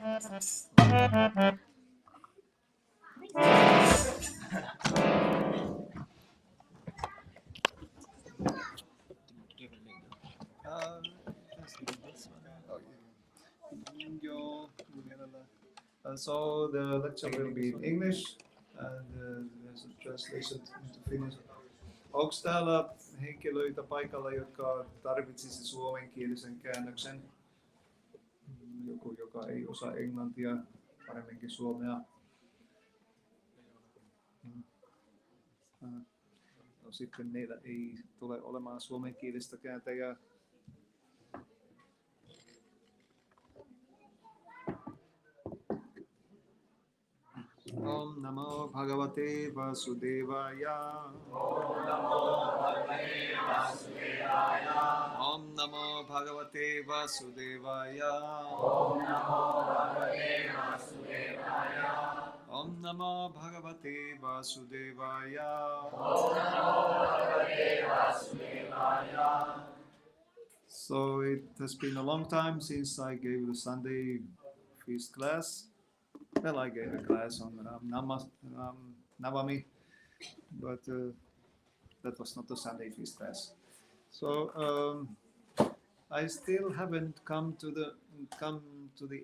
So the lecture will be in English and there's a translation into Finnish. Onko täällä henkilöitä paikalla, jotka tarvitsisi suomenkielisen käännöksen? Joku, joka ei osaa englantia, paremminkin suomea. No, sitten meillä ei tule olemaan suomenkielistä kääntäjää. Om Namo Bhagavate Vasudevaya. Om Namo Bhagavate Vasudevaya. Om Namo Bhagavate Vasudevaya. Om Namo Bhagavate Vasudevaya. Om Namo Bhagavate Vasudevaya. Om Namo Bhagavate Vasudevaya. So it has been a long time since I gave the Sunday feast class. Well, I gave a class on Navami, but that was not the Sunday feast class. So I still haven't come to the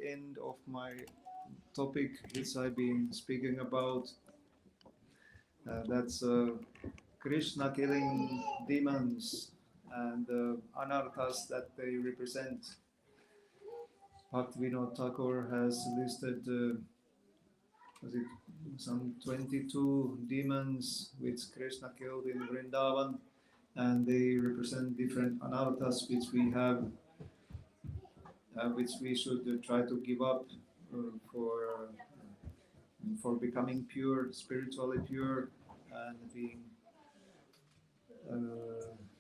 end of my topic which I've been speaking about. That's Krishna killing demons and anarthas that they represent. Bhaktivinoda Thakur has listed some 22 demons which Krishna killed in Vrindavan, and they represent different anarthas which we have, which we should try to give up for becoming pure, spiritually pure, and being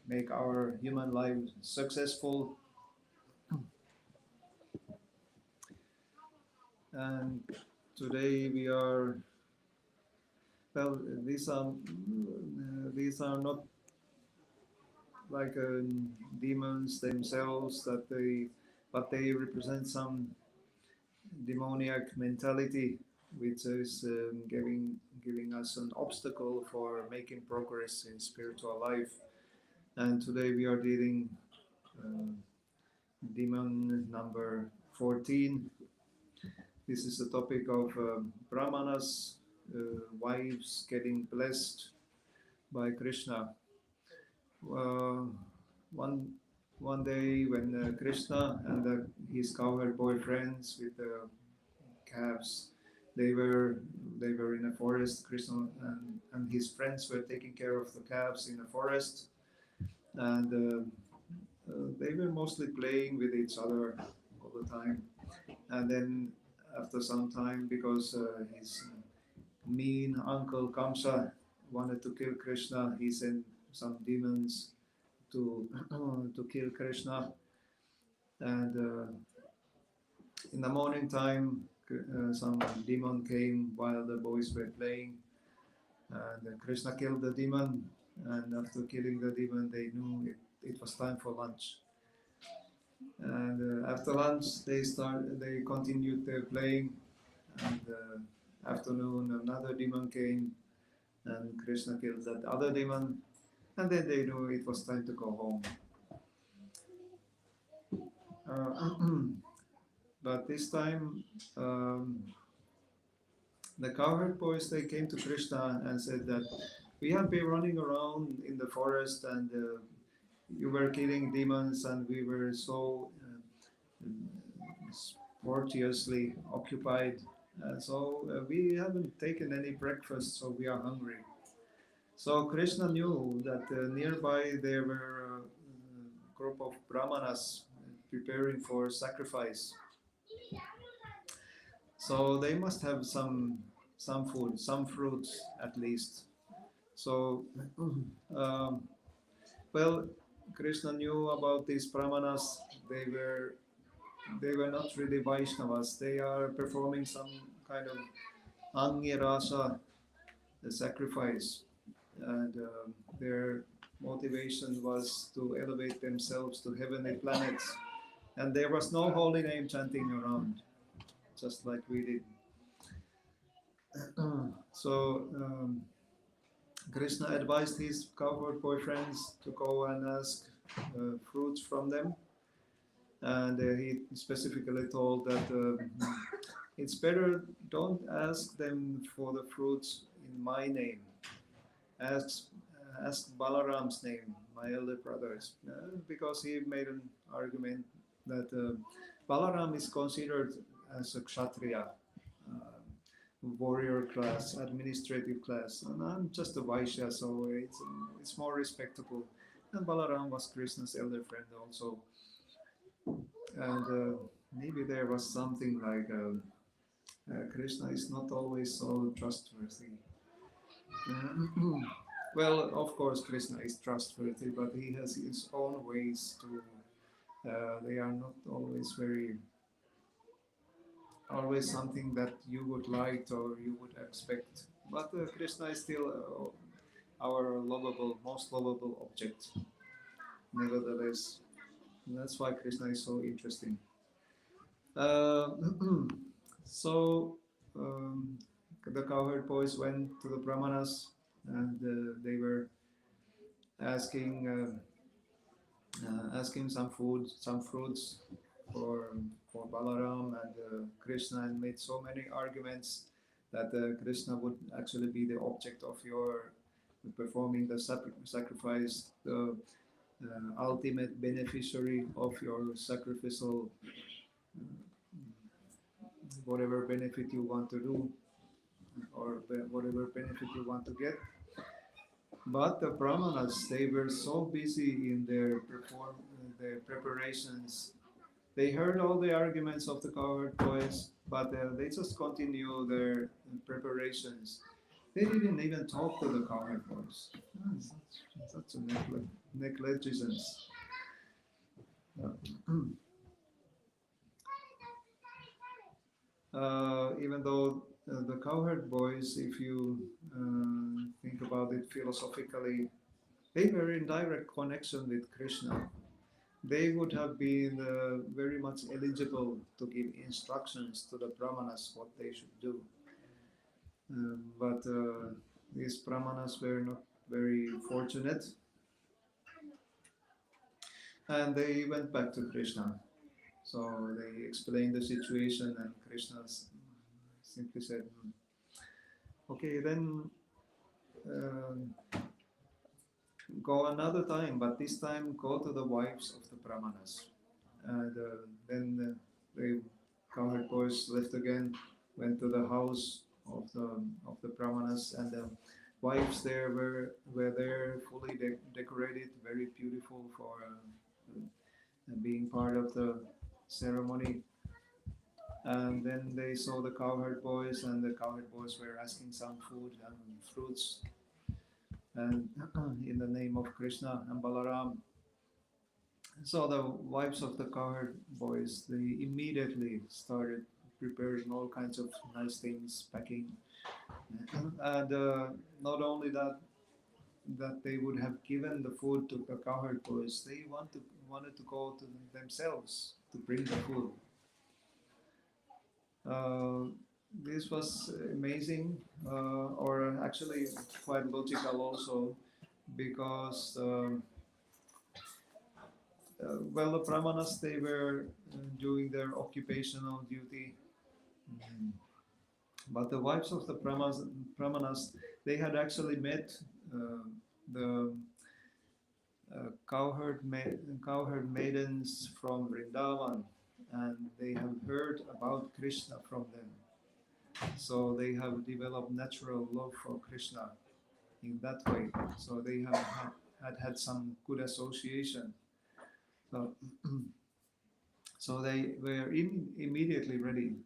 make our human life successful. And today we are, well, these are not like demons themselves, but they represent some demoniac mentality which is giving us an obstacle for making progress in spiritual life. And today we are dealing demon number 14. This is the topic of Brahmanas, wives getting blessed by Krishna. One day when Krishna and his cowherd boyfriends with the calves, they were in a forest. Krishna and his friends were taking care of the calves in a forest, and they were mostly playing with each other all the time. And then after some time, because his mean uncle Kamsa wanted to kill Krishna, he sent some demons to kill Krishna. And in the morning time, some demon came while the boys were playing, and Krishna killed the demon. And after killing the demon, they knew it was time for lunch. And after lunch, they continued their playing. And afternoon, another demon came, and Krishna killed that other demon. And then they knew it was time to go home. But this time, the cowherd boys, they came to Krishna and said that we have been running around in the forest, and you were killing demons, and we were so sportiously occupied. So we haven't taken any breakfast, so we are hungry. So Krishna knew that nearby there were a group of brahmanas preparing for sacrifice. So they must have some food, some fruits at least. So, well, Krishna knew about these brahmanas. They were not really Vaishnavas. They are performing some kind of Angirasa, the sacrifice, and their motivation was to elevate themselves to heavenly planets. And there was no holy name chanting around. just like we did. So Krishna advised his cowherd boyfriends to go and ask fruits from them, and he specifically told that it's better don't ask them for the fruits in my name. Ask ask Balaram's name, my elder brothers, because he made an argument that Balaram is considered as a kshatriya, warrior class, administrative class, and I'm just a Vaishya, so it's more respectable. And Balaram was Krishna's elder friend also, and maybe there was something like Krishna is not always so trustworthy. Well, of course, Krishna is trustworthy, but he has his own ways to. They are not always always something that you would like or you would expect. But Krishna is still our lovable, most lovable object. Nevertheless, that's why Krishna is so interesting. Uh, so the cowherd boys went to the brahmanas and they were asking asking some food, some fruits for Balaram and Krishna, and made so many arguments that Krishna would actually be the object of your performing the sacrifice, the ultimate beneficiary of your sacrificial whatever benefit you want to do or whatever benefit you want to get. But the brahmanas, they were so busy in their preparations. They heard all the arguments of the cowherd boys, but they just continue their preparations. They didn't even talk to the cowherd boys. Such a negligence. Even though the cowherd boys, if you think about it philosophically, they were in direct connection with Krishna. They would have been very much eligible to give instructions to the brahmanas what they should do. But these brahmanas were not very fortunate, and they went back to Krishna. So they explained the situation, and Krishna simply said, "Okay, then go another time, but this time go to the wives of the brahmanas." And then the cowherd boys left again, went to the house of the brahmanas, and the wives there were there fully decorated, very beautiful for being part of the ceremony. And then they saw the cowherd boys, and the cowherd boys were asking some food and fruits, and in the name of Krishna and Balaram. So the wives of the cowherd boys, they immediately started preparing all kinds of nice things, packing, and not only that they would have given the food to the cowherd boys, they wanted to go to themselves to bring the food. Uh, this was amazing, or actually quite logical also, because well, the brahmanas, they were doing their occupational duty. Mm. But the wives of the brahmanas, they had actually met the cowherd maidens from Vrindavan, and they have heard about Krishna from them. So they have developed natural love for Krishna in that way. So they had some good association. So, so they were immediately ready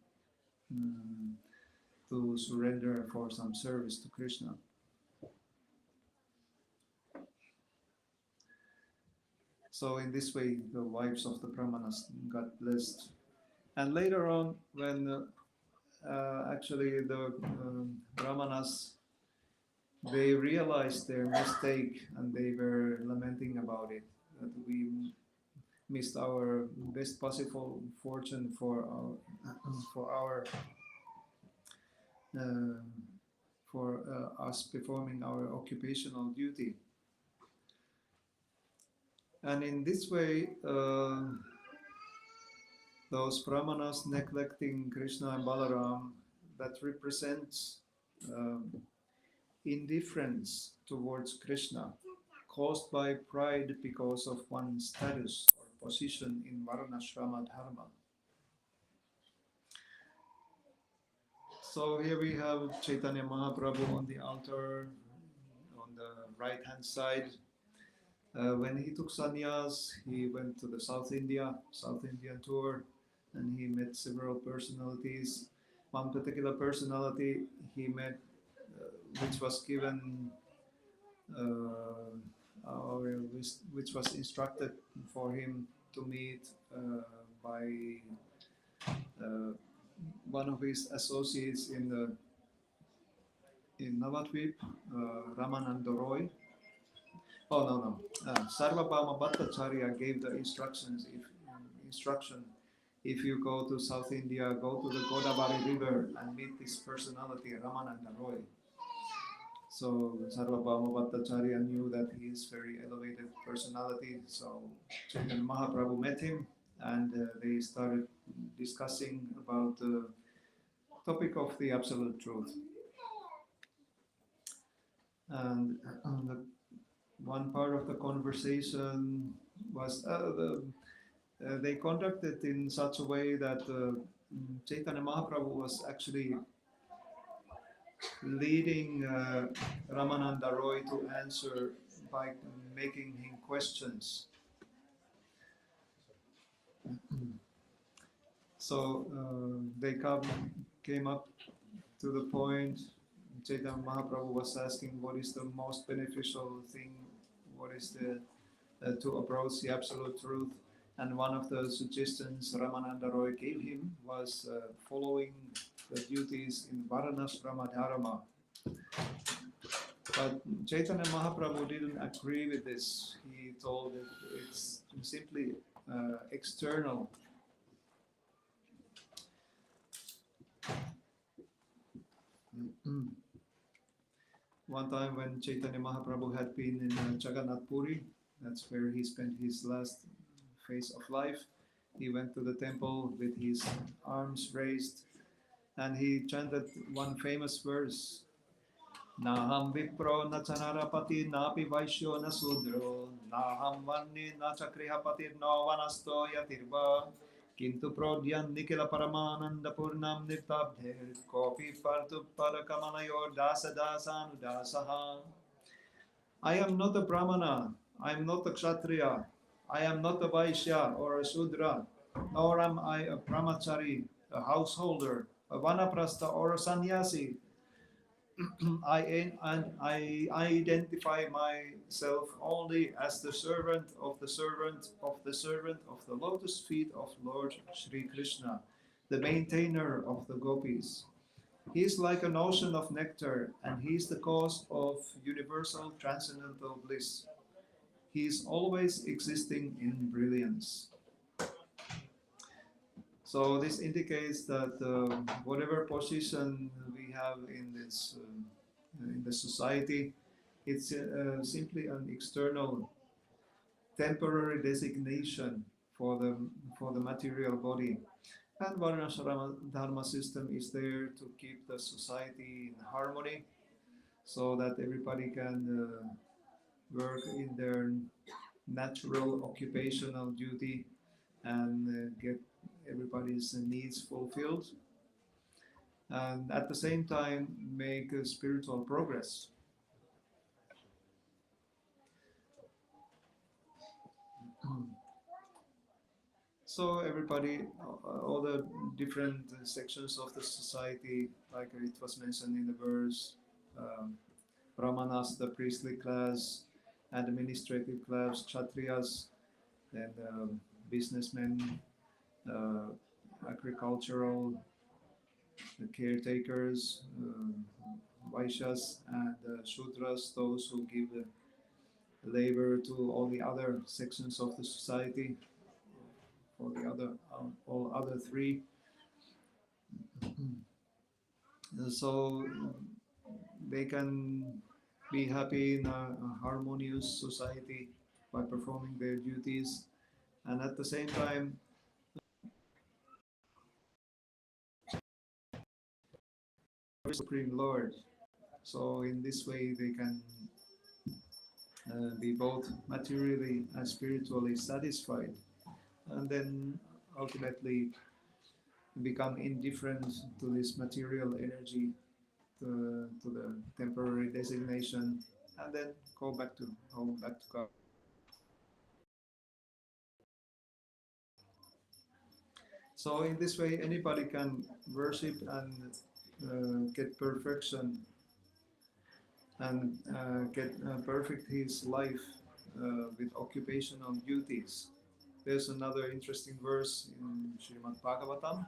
to surrender for some service to Krishna. So in this way, the wives of the brahmanas got blessed. And later on, when actually the brahmanas, they realized their mistake and they were lamenting about it, that we missed our best possible fortune for our uh, for us performing our occupational duty. And in this way, those brahmanas neglecting Krishna and Balaram, that represents indifference towards Krishna, caused by pride because of one's status or position in Varnashrama Dharma. So here we have Chaitanya Mahaprabhu on the altar, on the right hand side. When he took sannyas, he went to the South Indian tour, and he met several personalities. One particular personality he met, which was given, or which was instructed for him to meet by one of his associates in Navadvip, Ramananda Roy. Oh no. Sarvabhauma Bhattacharya gave the instruction: if you go to South India, go to the Godavari River and meet this personality, Ramananda Roy. So Sarvabhauma Bhattacharya knew that he is very elevated personality. So Chaitanya Mahaprabhu met him, and they started discussing about the topic of the absolute truth. And one part of the conversation was they conducted in such a way that Chaitanya Mahaprabhu was actually leading Ramananda Roy to answer by making him questions. So they came up to the point. Chaitanya Mahaprabhu was asking what is the most beneficial thing, what is the to approach the absolute truth. And one of the suggestions Ramananda Roy gave him was following the duties in Varnashrama Dharma. But Chaitanya Mahaprabhu didn't agree with this. He told that it's simply external. One time when Chaitanya Mahaprabhu had been in Jagannath Puri, that's where he spent his last phase of life, he went to the temple with his arms raised, and he chanted one famous verse: Naham Vipro na Chanarapati napi Vaishyo na Sudro Naham Vanni na Chakrihapati no Vanasto Yatirva Kintu Prodyan Nikila Paramananda Purnam Nirtabdher Kopi Partu Parakamanayor Dasa Dasa Anudasaha. I am not a Brahmana, I am not a Kshatriya, I am not a Vaishya or a Sudra, nor am I a Brahmachari, a householder, a Vanaprastha or a sannyasi. I identify myself only as the servant of the servant of the servant of the lotus feet of Lord Sri Krishna, the maintainer of the gopis. He is like an ocean of nectar, and he is the cause of universal transcendental bliss. He is always existing in brilliance. So this indicates that whatever position we have in this in the society, it's simply an external, temporary designation for the material body. And Varnashrama Dharma system is there to keep the society in harmony, so that everybody can work in their natural occupational duty and get everybody's needs fulfilled, and at the same time make spiritual progress. So everybody, all the different sections of the society, like it was mentioned in the verse, Brahmanas, the priestly class, administrative class, Kshatriyas, then businessmen, agricultural, the caretakers, Vaishyas, and Shudras, those who give labor to all the other sections of the society, for the other, all other three. So they can be happy in a harmonious society by performing their duties, and at the same time Supreme Lord. So in this way they can be both materially and spiritually satisfied, and then ultimately become indifferent to this material energy, to the temporary designation, and then go back to home, back to God. So in this way, anybody can worship and get perfection and get perfect his life with occupational duties. There's another interesting verse in Srimad Bhagavatam.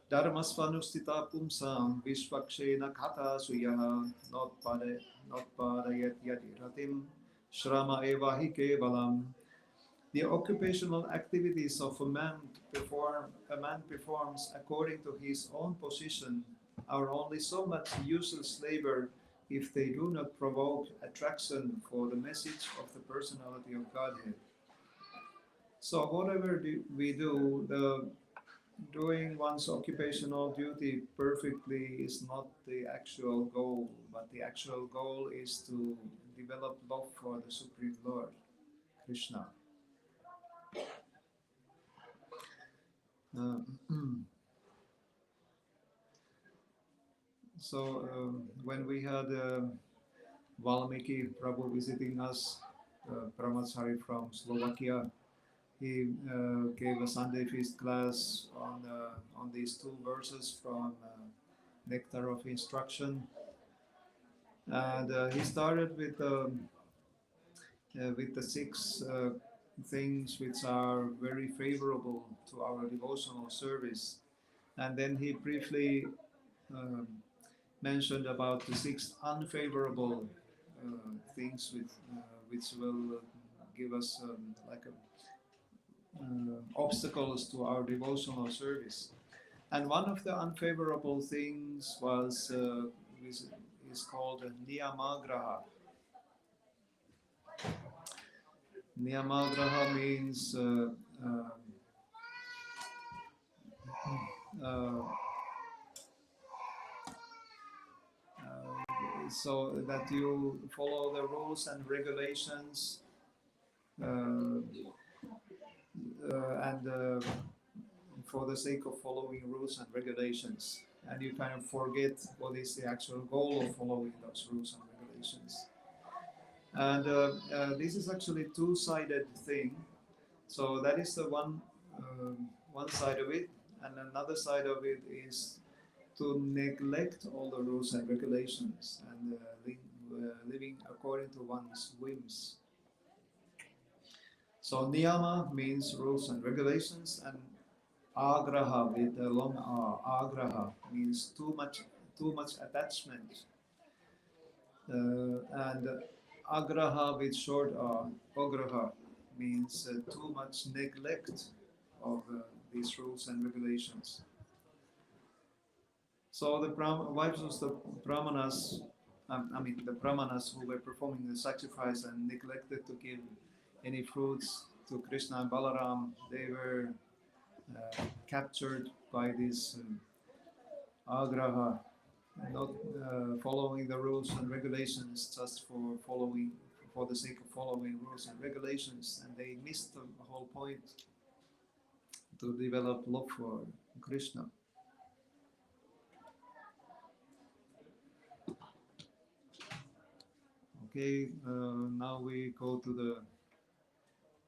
Dharmasvanustita pumsam vishvakshena kata suyaha notpadayat yadiratim shrama eva hi kevalam. The occupational activities of a man performs according to his own position are only so much useless labor if they do not provoke attraction for the message of the personality of Godhead. So whatever we do, the doing one's occupational duty perfectly is not the actual goal, but the actual goal is to develop love for the Supreme Lord, Krishna. Uh, so when we had Valmiki Prabhu visiting us, Brahmachari from Slovakia, he gave a Sunday feast class on these two verses from Nectar of Instruction, and he started with the six things which are very favorable to our devotional service, and then he briefly um, mentioned about the six unfavorable things which will give us like obstacles to our devotional service. And one of the unfavorable things is called niyamagraha. Niyamagraha means uh, so that you follow the rules and regulations uh, and for the sake of following rules and regulations, and you kind of forget what is the actual goal of following those rules and regulations. And this is actually a two-sided thing. So that is the one side of it, and another side of it is to neglect all the rules and regulations and living according to one's whims. So niyama means rules and regulations, and agraha with a long R. Agraha means too much attachment, and agraha with short R. Agraha means too much neglect of these rules and regulations. So the wives of the brahmanas, the brahmanas who were performing the sacrifice and neglected to give any fruits to Krishna and Balaram, they were captured by this agraha, not following the rules and regulations just for the sake of following rules and regulations, and they missed the whole point to develop love for Krishna. Okay, now we go to the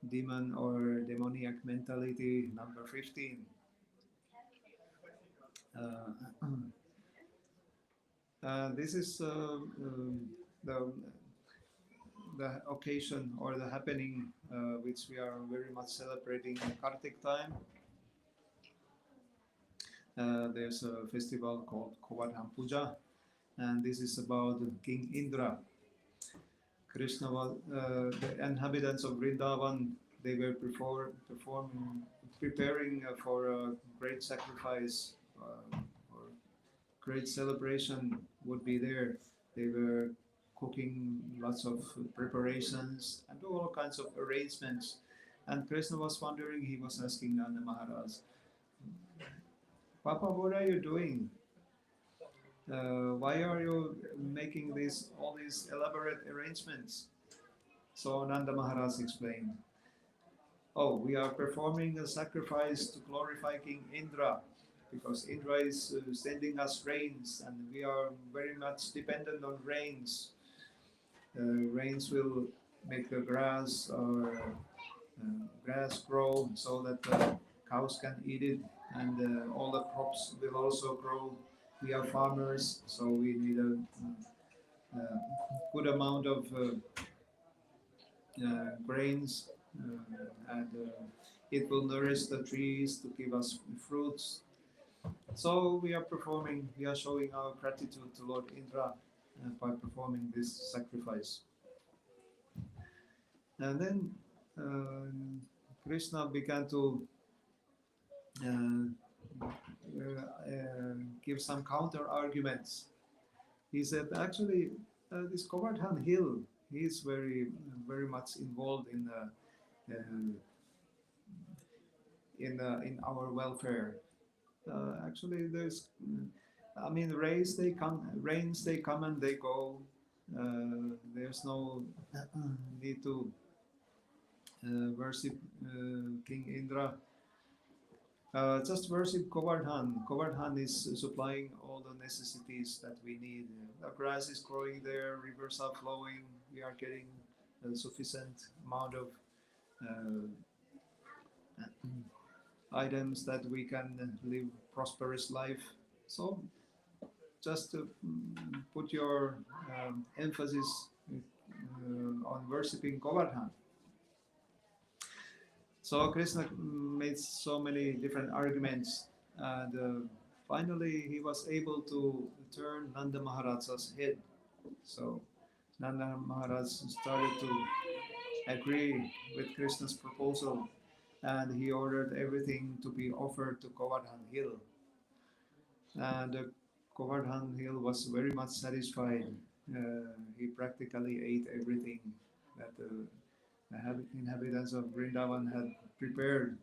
demon or demoniac mentality number 15. This is the the occasion or the happening which we are very much celebrating in Kartik time. There's a festival called Govardhan Puja, and this is about King Indra. Krishna was the inhabitants of Vrindavan. They were preparing for a great sacrifice for great celebration would be there. They were cooking lots of preparations and all kinds of arrangements. And Krishna was wondering, he was asking Nanda Maharaj, Papa, what are you doing? Why are you making all these elaborate arrangements? So Nanda Maharaj explained, oh, we are performing a sacrifice to glorify King Indra, because Indra is sending us rains and we are very much dependent on rains. Rains will make the grass grow so that the cows can eat it, and all the crops will also grow. We are farmers, so we need a good amount of grains, and it will nourish the trees to give us fruits. So we are showing our gratitude to Lord Indra by performing this sacrifice. And then Krishna began to give some counter arguments. He said, actually, this Govardhan Hill, he is very much involved in our welfare. Actually, I mean, rains they come and they go. There's no need to worship King Indra. Just worship Govardhan. Govardhan is supplying all the necessities that we need. The grass is growing there, rivers are flowing, we are getting a sufficient amount of items that we can live prosperous life. So just put your emphasis on worshipping Govardhan. So Krishna made so many different arguments, and finally he was able to turn Nanda Maharaja's head. So Nanda Maharaj started to agree with Krishna's proposal, and he ordered everything to be offered to Govardhan Hill. And Govardhan Hill was very much satisfied. He practically ate everything that the inhabitants of Vrindavan had prepared.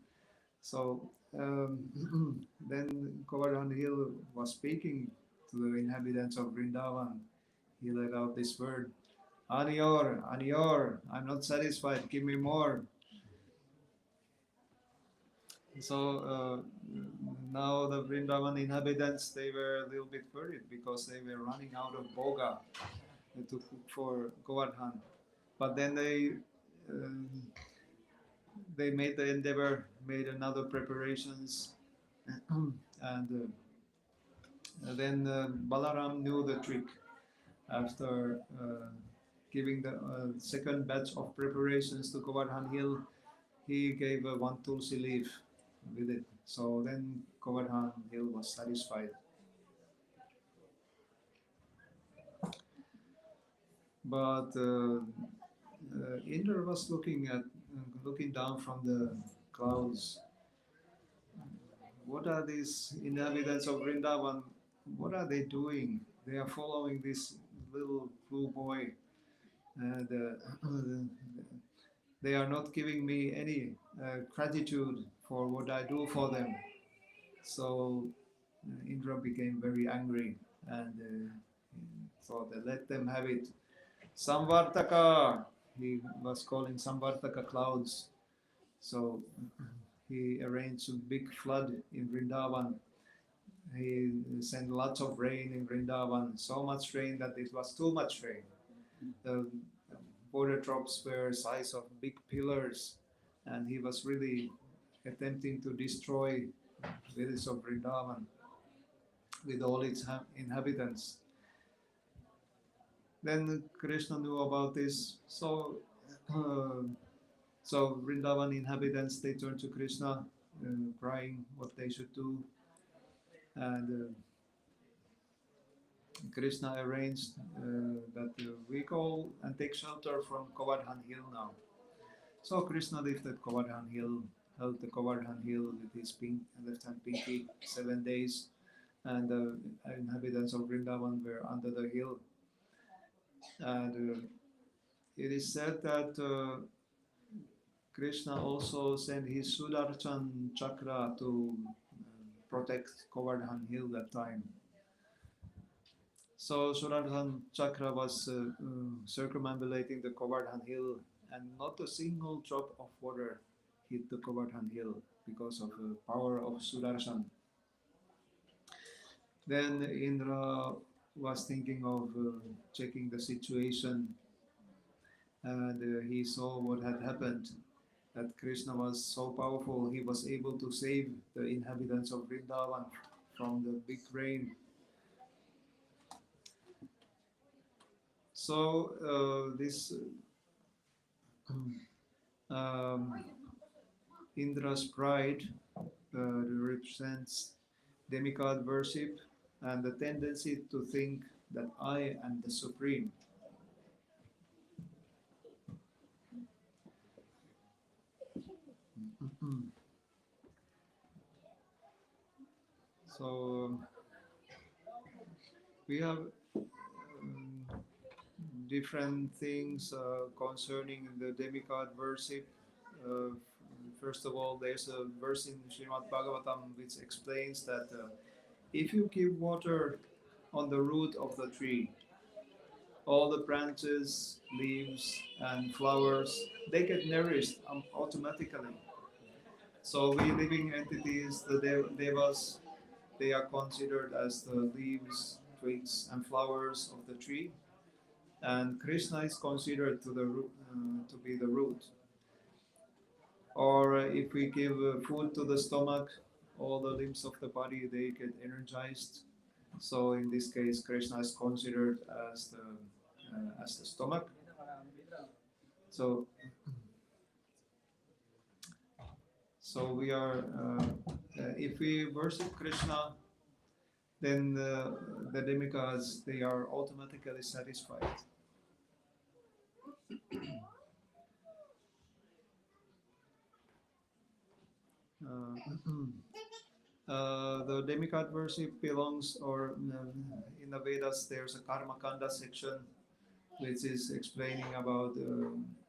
So then Govardhan Hill was speaking to the inhabitants of Vrindavan. He let out this word, Aniyor, Aniyor, I'm not satisfied, give me more. So now the Vrindavan inhabitants, they were a little bit worried because they were running out of boga to cook for Govardhan. But then they made the endeavor, made another preparations, and then Balaram knew the trick. After giving the second batch of preparations to Govardhan Hill, he gave one tulsi leaf with it. So then Govardhan Hill was satisfied. But Indra was looking down from the clouds. What are these inhabitants of Vrindavan? What are they doing? They are following this little blue boy, and they are not giving me any gratitude for what I do for them. So Indra became very angry and thought that let them have it. Samvartaka, he was calling Samvartaka clouds. So he arranged a big flood in Vrindavan. He sent lots of rain in Vrindavan, so much rain that it was too much rain. The border drops were size of big pillars, and he was really attempting to destroy village of Vrindavan with all its inhabitants. Then Krishna knew about this, so Vrindavan inhabitants, they turned to Krishna, crying what they should do, and Krishna arranged that we go and take shelter from Govardhan Hill now. So Krishna lifted Govardhan Hill, held the Govardhan Hill with his left hand pinky 7 days, and the inhabitants of Vrindavan were under the hill. And it is said that Krishna also sent his Sudarshan chakra to protect Govardhan hill that time. So Sudarshan chakra was circumambulating the Govardhan hill, and not a single drop of water hit the Govardhan hill because of the power of Sudarshan. Then Indra was thinking of checking the situation, and he saw what had happened. That Krishna was so powerful, he was able to save the inhabitants of Vrindavan from the big rain. So this um, Indra's pride represents demigod worship and the tendency to think that I am the supreme. So we have different things concerning the demigod worship. Uh, First of all, there's a verse in Srimad Bhagavatam which explains that if you give water on the root of the tree, all the branches, leaves, and flowers, they get nourished automatically. So we living entities, the devas, they are considered as the leaves, twigs, and flowers of the tree, and Krishna is considered to be the root. Or if we give food to the stomach, all the limbs of the body they get energized. So in this case, Krishna is considered as the stomach. So we are if we worship Krishna, then the demigods they are automatically satisfied. The demigod worship belongs, or in the Vedas, there's a Karma Kanda section which is explaining about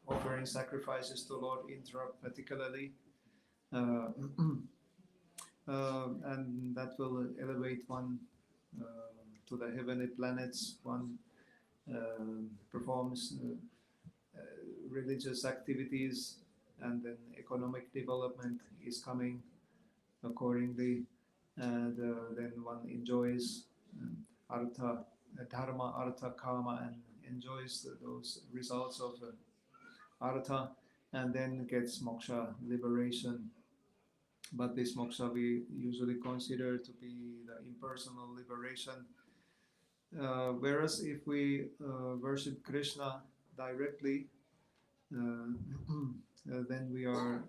offering sacrifices to Lord Indra particularly. Uh, and that will elevate one to the heavenly planets. One performs religious activities, and then economic development is coming accordingly, and then one enjoys artha, dharma, artha, kama, and enjoys those results of artha, and then gets moksha, liberation. But this moksha we usually consider to be the impersonal liberation. Whereas if we worship Krishna directly, then we are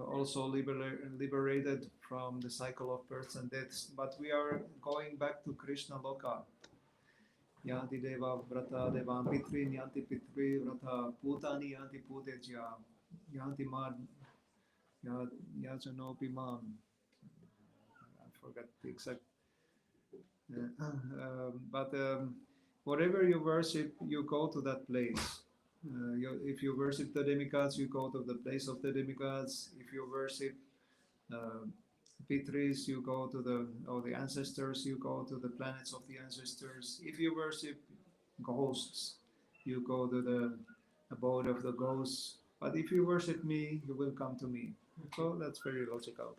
also liberated from the cycle of births and deaths. But we are going back to Krishna Loka. Yanti Deva Vrata Devam Pitri Yanti Pitri Vrata Putani Yanti Putejya Yanti Mad Yajanopi Mam. I forgot the exact. But whatever you worship, you go to that place. If you worship the demigods, you go to the place of the demigods. If you worship Pitris, you go to the ancestors, you go to the planets of the ancestors. If you worship ghosts, you go to the abode of the ghosts. But if you worship me, you will come to me. So that's very logical.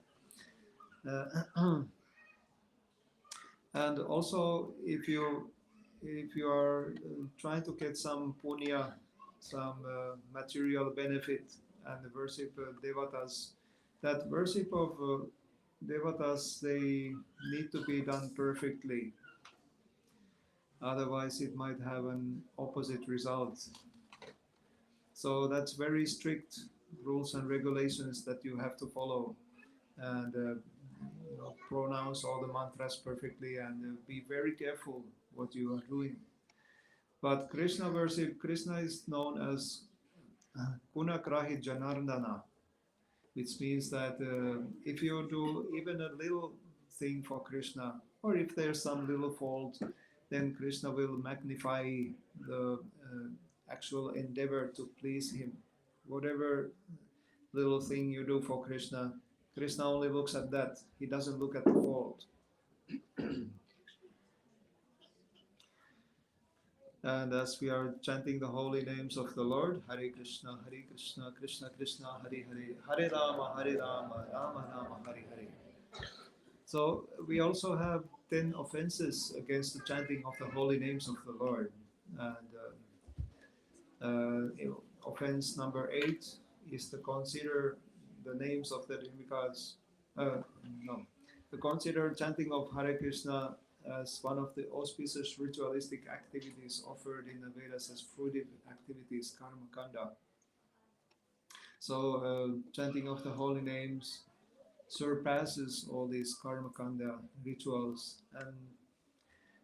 And also, if you are trying to get some punya, some material benefit, and worship devatas, that worship of devatas, they need to be done perfectly. Otherwise, it might have an opposite result. So that's very strict rules and regulations that you have to follow, and pronounce all the mantras perfectly, and be very careful what you are doing. But Krishna worship, Krishna is known as Gunagrahi Janardana, which means that if you do even a little thing for Krishna, or if there's some little fault, then Krishna will magnify the actual endeavor to please him. Whatever little thing you do for Krishna, Krishna only looks at that. He doesn't look at the fault. And as we are chanting the holy names of the Lord, Hare Krishna, Krishna Krishna, Hare Hare, Hare Rama, Rama Rama, Hare Hare. So we also have 10 offenses against the chanting of the holy names of the Lord. And offense number 8 is to consider the names of the demigods. No, to consider chanting of Hare Krishna as one of the auspicious ritualistic activities offered in the Vedas as fruitive activities, karma kanda. So chanting of the holy names surpasses all these karma kanda rituals and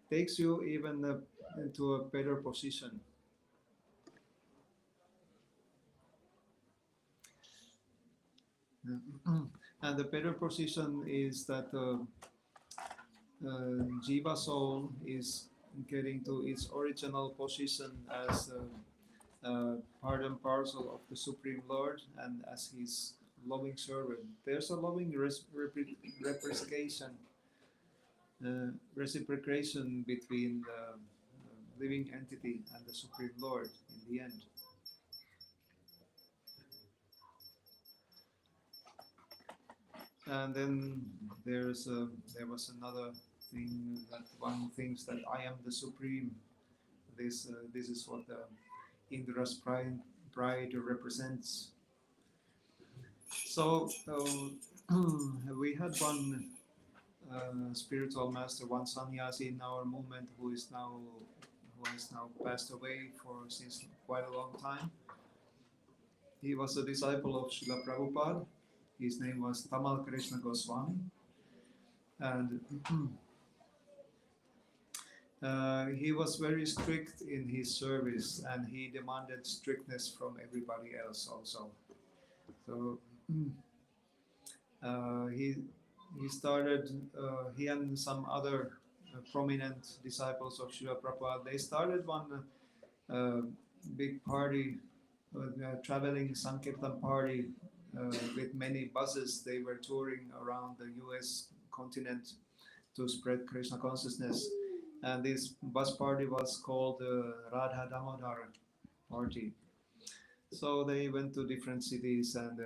takes you even into a better position. And the better position is that Jiva soul is getting to its original position as part and parcel of the Supreme Lord and as his loving servant. There's a loving reciprocation between the living entity and the Supreme Lord in the end. And then there was another thing that one thinks that I am the Supreme. This is what Indra's pride represents. So we had one spiritual master, one sannyasi in our movement who has now passed away since quite a long time. He was a disciple of Srila Prabhupada. His name was Tamal Krishna Goswami, and he was very strict in his service, and he demanded strictness from everybody else also. So he started, he and some other prominent disciples of Srila Prabhupada, they started one big party, traveling Sankirtan party with many buses. They were touring around the US continent to spread Krishna consciousness. And this bus party was called the Radha Damodar party. So they went to different cities, and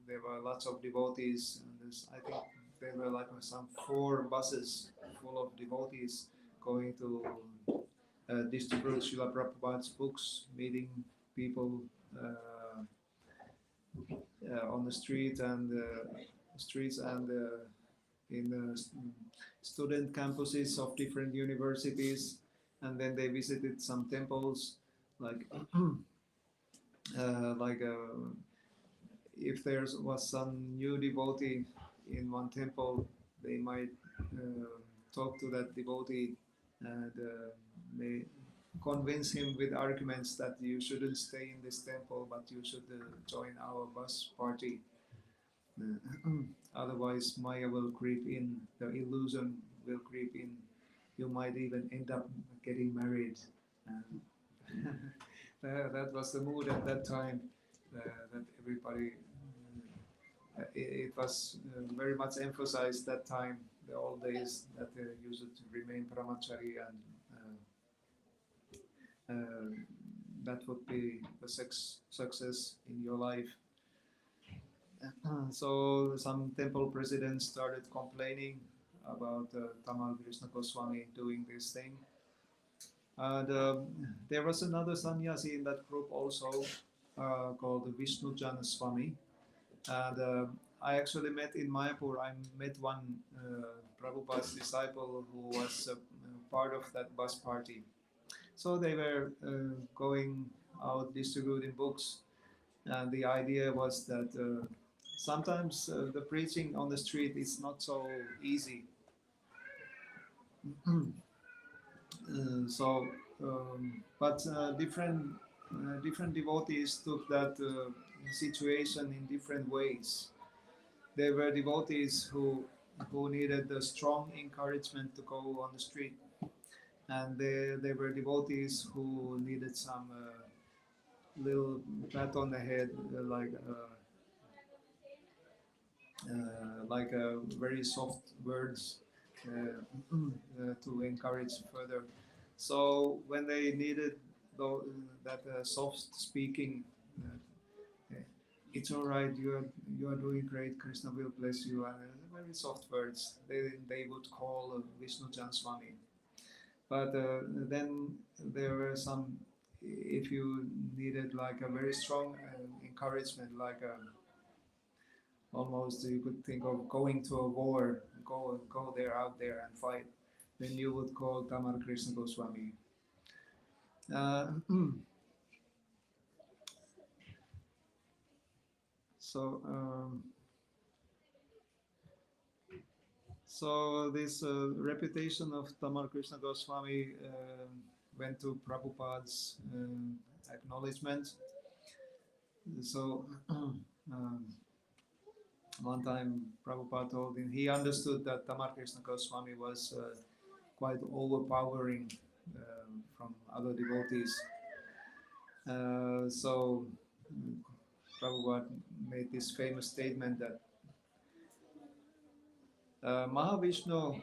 there were lots of devotees. And I think there were like some 4 buses full of devotees going to distribute Srila Prabhupada's books, meeting people on the streets and in the student campuses of different universities, and then they visited some temples, like if there was some new devotee in one temple, they might talk to that devotee and may convince him with arguments that you shouldn't stay in this temple, but you should join our bus party. Otherwise, Maya will creep in, the illusion will creep in. You might even end up getting married. That was the mood at that time. That everybody, it was very much emphasized that time, the old days, that you should remain brahmachari, and that would be the success in your life. So some temple presidents started complaining about Tamal Krishna Goswami doing this thing. And there was another sannyasi in that group also called Vishnu Jan Swami. And I actually met in Mayapur, I met one Prabhupada's disciple who was part of that bus party. So they were going out distributing books, and the idea was that sometimes the preaching on the street is not so easy. But different devotees took that situation in different ways. There were devotees who needed a strong encouragement to go on the street, and there were devotees who needed some little pat on the head, like very soft words to encourage further. So when they needed that soft speaking, uh, it's all right. You are doing great. Krishna will bless you. And very soft words. They would call Vishnu Jan Swami. But then there were some. If you needed like a very strong encouragement, like a almost you could think of going to a war, go there out there and fight. Then you would call Tamar Krishna Goswami. Uh, so so this reputation of Tamar Krishna Goswami went to Prabhupada's acknowledgement. So one time Prabhupada told him he understood that Tamar Krishna Goswami was quite overpowering from other devotees. So Prabhupada made this famous statement that Mahavishnu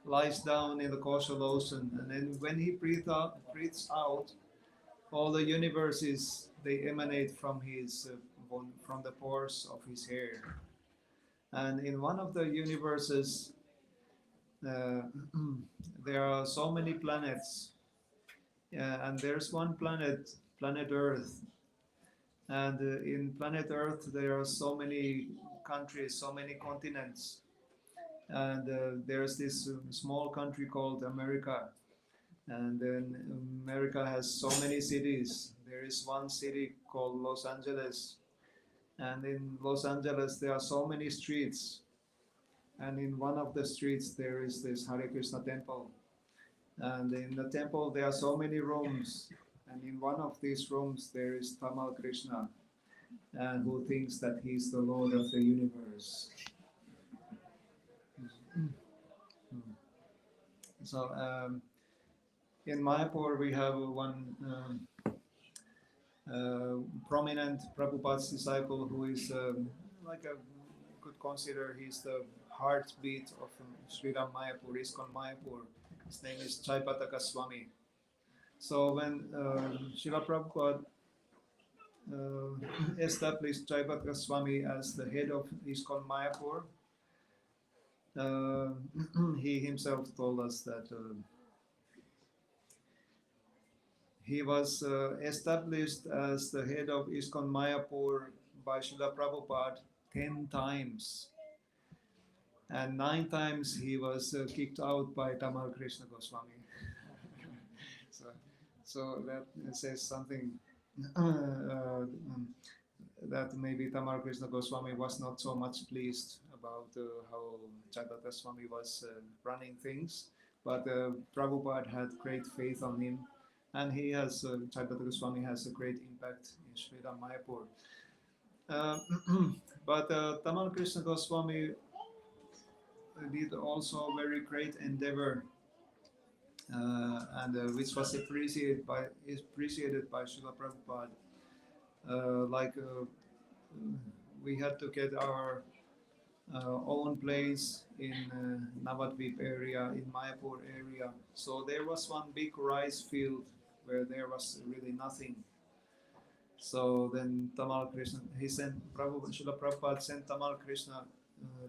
lies down in the causal ocean, and then when he breathes out, all the universes they emanate from his from the pores of his hair. And in one of the universes, uh, there are so many planets, and there's one planet, planet Earth. And in planet Earth, there are so many countries, so many continents. And there's this small country called America. And then America has so many cities. There is one city called Los Angeles. And in Los Angeles, there are so many streets. And in one of the streets, there is this Hare Krishna temple. And in the temple, there are so many rooms. And in one of these rooms, there is Tamal Krishna, who thinks that he's the Lord of the universe. So in Mayapur, we have one prominent Prabhupada's disciple who is like a, could consider he's the heartbeat of Sri Ram Mayapur, ISKCON Mayapur. His name is Chaipataka Swami. So when Srila Prabhupada established Chaipataka Swami as the head of ISKCON Mayapur, he himself told us that he was established as the head of ISKCON Mayapur by Srila Prabhupada 10 times. And 9 times he was kicked out by Tamal Krishna Goswami. So that says something that maybe Tamal Krishna Goswami was not so much pleased about how Chaitanya Swami was running things. But Prabhupada had great faith on him, and he has Chaitanya Goswami has a great impact in Sri Ram Mayapur. But Tamal Krishna Goswami did also a very great endeavor, and which was appreciated by Srila Prabhupada. We had to get our own place in Navadvip area, in Mayapur area. So there was one big rice field where there was really nothing. So then Tamal Krishna, Srila Prabhupada sent Tamal Krishna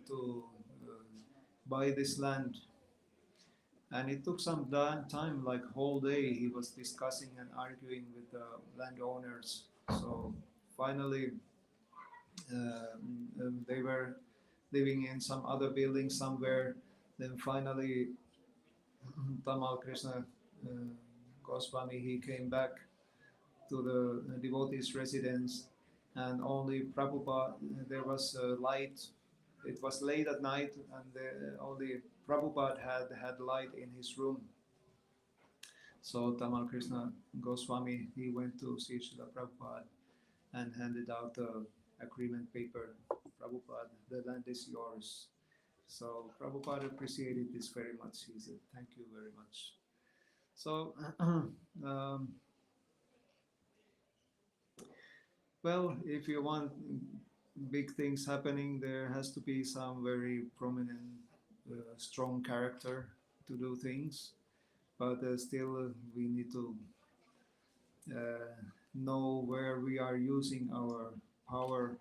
to buy this land. And it took some time, like whole day, he was discussing and arguing with the landowners. So finally, they were living in some other building somewhere. Then finally, Tamal Krishna Goswami, he came back to the devotees' residence, and only Prabhupada, there was light. It was late at night, and only Prabhupada had light in his room. So Tamal Krishna Goswami, he went to see Srila Prabhupada, and handed out the agreement paper. Prabhupada, the land is yours. So Prabhupada appreciated this very much. He said, "Thank you very much." So, well, if you want big things happening, there has to be some very prominent, strong character to do things. But still, we need to know where we are using our power,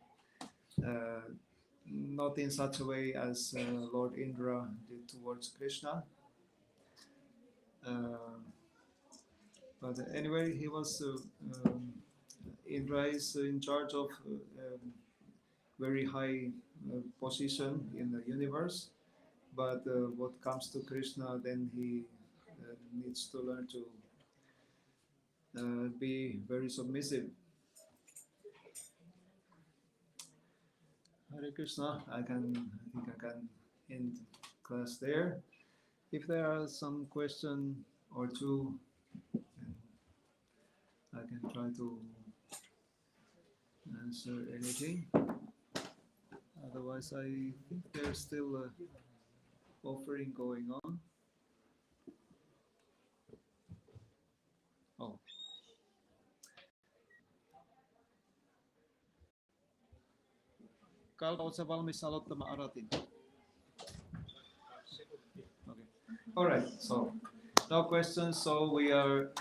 uh, not in such a way as Lord Indra did towards Krishna. Uh, but anyway, he was Indra is in charge of very high position in the universe. But what comes to Krishna, then he needs to learn to be very submissive. Hare Krishna. I think I can end class there. If there are some question or two, I can try to answer anything. Otherwise, I think there's still a offering going on. Oh, Kalpa, oletko sä valmis aloittamaan Aratin? Okay. All right. So, no questions. So we are